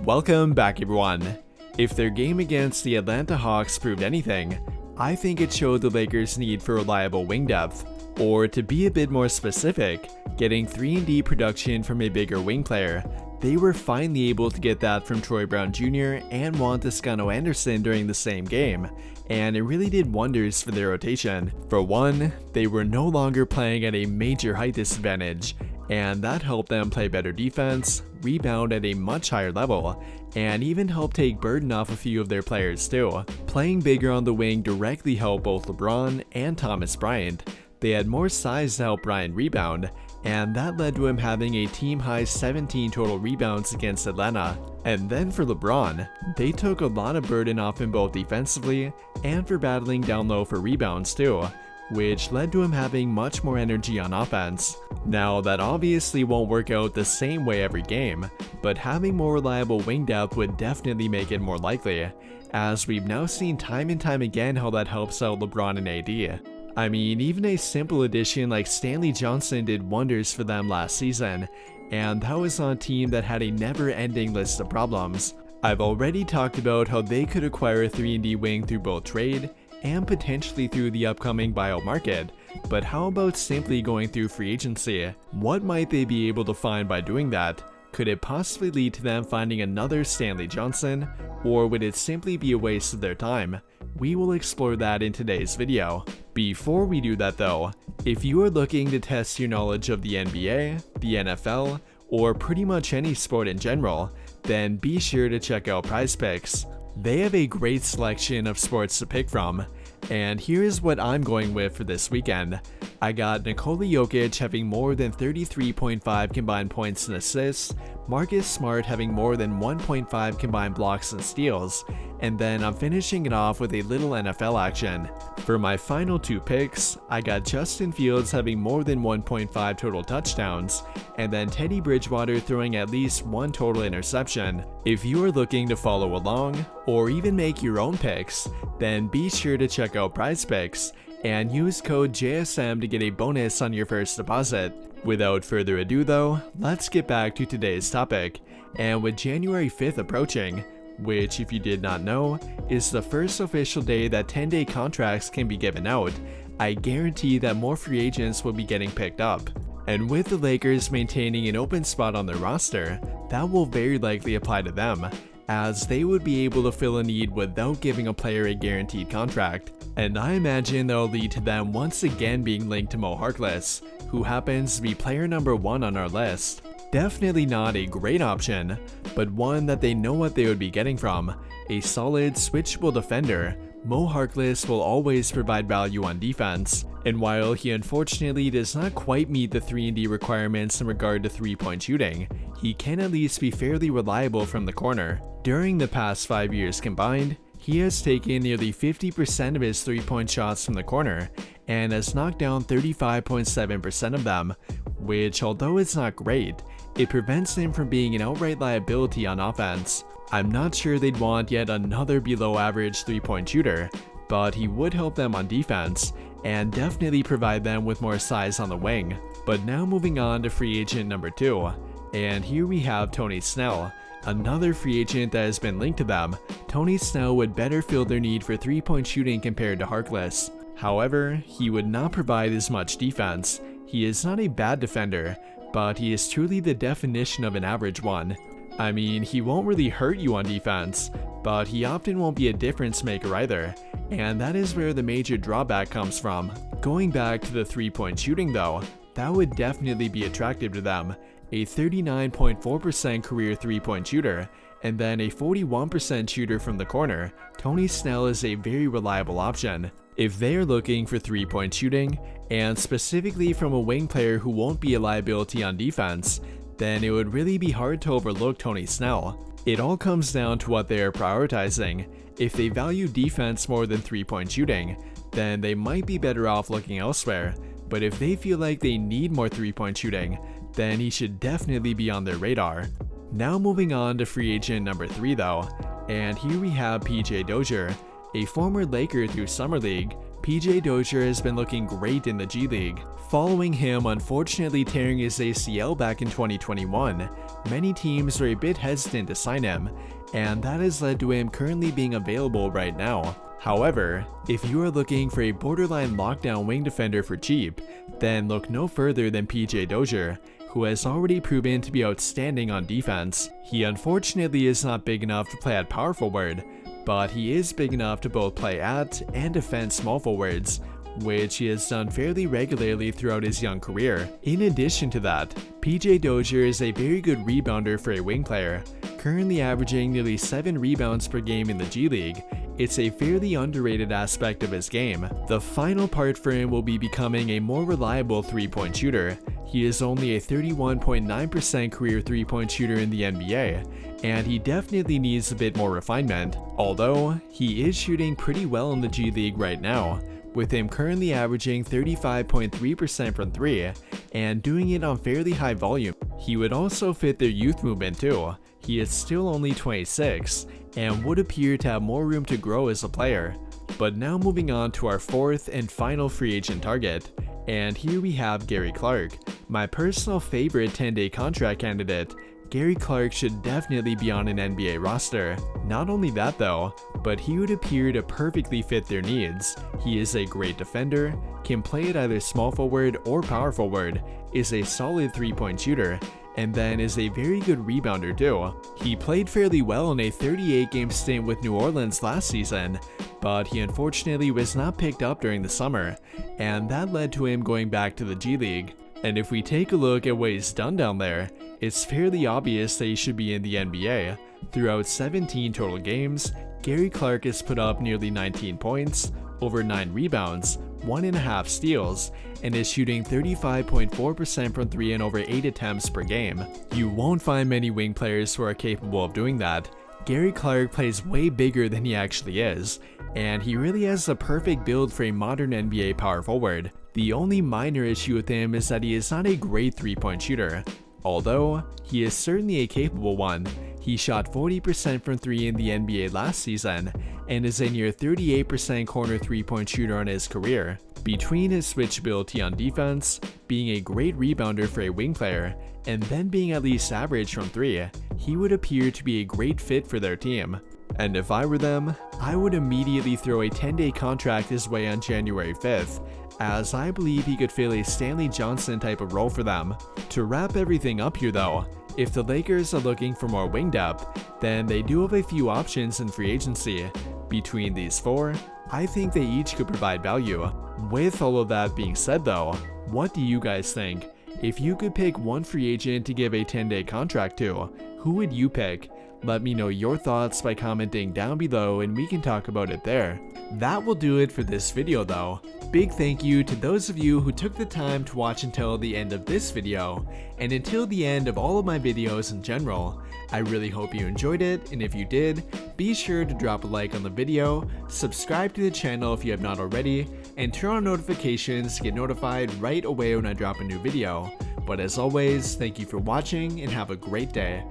Welcome back everyone. If their game against the Atlanta Hawks proved anything, I think it showed the Lakers' need for reliable wing depth, or to be a bit more specific, getting 3-and-D production from a bigger wing player. They were finally able to get that from Troy Brown Jr. and Juan Toscano-Anderson during the same game, and it really did wonders for their rotation. For one, they were no longer playing at a major height disadvantage, and that helped them play better defense, rebound at a much higher level, and even helped take burden off a few of their players too. Playing bigger on the wing directly helped both LeBron and Thomas Bryant. They had more size to help Bryant rebound, and that led to him having a team-high 17 total rebounds against Atlanta. And then for LeBron, they took a lot of burden off him both defensively and for battling down low for rebounds too, which led to him having much more energy on offense. Now that obviously won't work out the same way every game, but having more reliable wing depth would definitely make it more likely, as we've now seen time and time again how that helps out LeBron and AD. I mean, even a simple addition like Stanley Johnson did wonders for them last season, and that was on a team that had a never-ending list of problems. I've already talked about how they could acquire a 3-and-D wing through both trade and potentially through the upcoming buyout market, but how about simply going through free agency? What might they be able to find by doing that? Could it possibly lead to them finding another Stanley Johnson, or would it simply be a waste of their time? We will explore that in today's video. Before we do that though, if you are looking to test your knowledge of the NBA, the NFL, or pretty much any sport in general, then be sure to check out PrizePicks. They have a great selection of sports to pick from, and here's what I'm going with for this weekend. I got Nikola Jokic having more than 33.5 combined points and assists, Marcus Smart having more than 1.5 combined blocks and steals, and then I'm finishing it off with a little NFL action. For my final two picks, I got Justin Fields having more than 1.5 total touchdowns, and then Teddy Bridgewater throwing at least one total interception. If you are looking to follow along, or even make your own picks, then be sure to check out PrizePicks and use code JSM to get a bonus on your first deposit. Without further ado though, let's get back to today's topic. And with January 5th approaching, which if you did not know, is the first official day that 10-day contracts can be given out, I guarantee that more free agents will be getting picked up. And with the Lakers maintaining an open spot on their roster, that will very likely apply to them, as they would be able to fill a need without giving a player a guaranteed contract. And I imagine that will lead to them once again being linked to Mo Harkless, who happens to be player number 1 on our list. Definitely not a great option, but one that they know what they would be getting from. A solid, switchable defender, Mo Harkless will always provide value on defense, and while he unfortunately does not quite meet the 3-and-D requirements in regard to 3-point shooting, he can at least be fairly reliable from the corner. During the past 5 years combined, he has taken nearly 50% of his 3-point shots from the corner, and has knocked down 35.7% of them, which although it's not great, it prevents him from being an outright liability on offense. I'm not sure they'd want yet another below average 3-point shooter, but he would help them on defense, and definitely provide them with more size on the wing. But now moving on to free agent number 2, and here we have Tony Snell, another free agent that has been linked to them. Tony Snell would better fill their need for 3-point shooting compared to Harkless. However, he would not provide as much defense. He is not a bad defender, but he is truly the definition of an average one. I mean, he won't really hurt you on defense, but he often won't be a difference maker either, and that is where the major drawback comes from. Going back to the 3-point shooting though, that would definitely be attractive to them. A 39.4% career 3-point shooter, and then a 41% shooter from the corner, Tony Snell is a very reliable option. If they are looking for 3-point shooting, and specifically from a wing player who won't be a liability on defense, then it would really be hard to overlook Tony Snell. It all comes down to what they are prioritizing. If they value defense more than 3-point shooting, then they might be better off looking elsewhere, but if they feel like they need more 3-point shooting, then he should definitely be on their radar. Now moving on to free agent number 3 though, and here we have PJ Dozier, a former Laker through Summer League. PJ Dozier has been looking great in the G League. Following him unfortunately tearing his ACL back in 2021, many teams were a bit hesitant to sign him, and that has led to him currently being available right now. However, if you are looking for a borderline lockdown wing defender for cheap, then look no further than PJ Dozier, who has already proven to be outstanding on defense. He unfortunately is not big enough to play at power forward, but he is big enough to both play at and defend small forwards, which he has done fairly regularly throughout his young career. In addition to that, PJ Dozier is a very good rebounder for a wing player, currently averaging nearly 7 rebounds per game in the G League. It's a fairly underrated aspect of his game. The final part for him will be becoming a more reliable three-point shooter. He is only a 31.9% career three-point shooter in the NBA, and he definitely needs a bit more refinement, although he is shooting pretty well in the G League right now, with him currently averaging 35.3% from 3 and doing it on fairly high volume. He would also fit their youth movement too. He is still only 26 and would appear to have more room to grow as a player. But now moving on to our fourth and final free agent target, and here we have Gary Clark, my personal favorite 10-day contract candidate. Gary Clark should definitely be on an NBA roster. Not only that though, but he would appear to perfectly fit their needs. He is a great defender, can play at either small forward or power forward, is a solid three-point shooter, and then is a very good rebounder too. He played fairly well in a 38-game stint with New Orleans last season, but he unfortunately was not picked up during the summer, and that led to him going back to the G League. And if we take a look at what he's done down there, it's fairly obvious that he should be in the NBA. Throughout 17 total games, Gary Clark has put up nearly 19 points, over 9 rebounds, 1.5 steals, and is shooting 35.4% from 3 and over 8 attempts per game. You won't find many wing players who are capable of doing that. Gary Clark plays way bigger than he actually is, and he really has the perfect build for a modern NBA power forward. The only minor issue with him is that he is not a great three-point shooter, although he is certainly a capable one. He shot 40% from 3 in the NBA last season, and is a near 38% corner three-point shooter on his career. Between his switchability on defense, being a great rebounder for a wing player, and then being at least average from 3, he would appear to be a great fit for their team. And if I were them, I would immediately throw a 10-day contract his way on January 5th, as I believe he could fill a Stanley Johnson type of role for them. To wrap everything up here though, if the Lakers are looking for more wing depth, then they do have a few options in free agency. Between these 4, I think they each could provide value. With all of that being said though, what do you guys think? If you could pick one free agent to give a 10-day contract to, who would you pick? Let me know your thoughts by commenting down below and we can talk about it there. That will do it for this video though. Big thank you to those of you who took the time to watch until the end of this video, and until the end of all of my videos in general. I really hope you enjoyed it, and if you did, be sure to drop a like on the video, subscribe to the channel if you have not already, and turn on notifications to get notified right away when I drop a new video. But as always, thank you for watching and have a great day.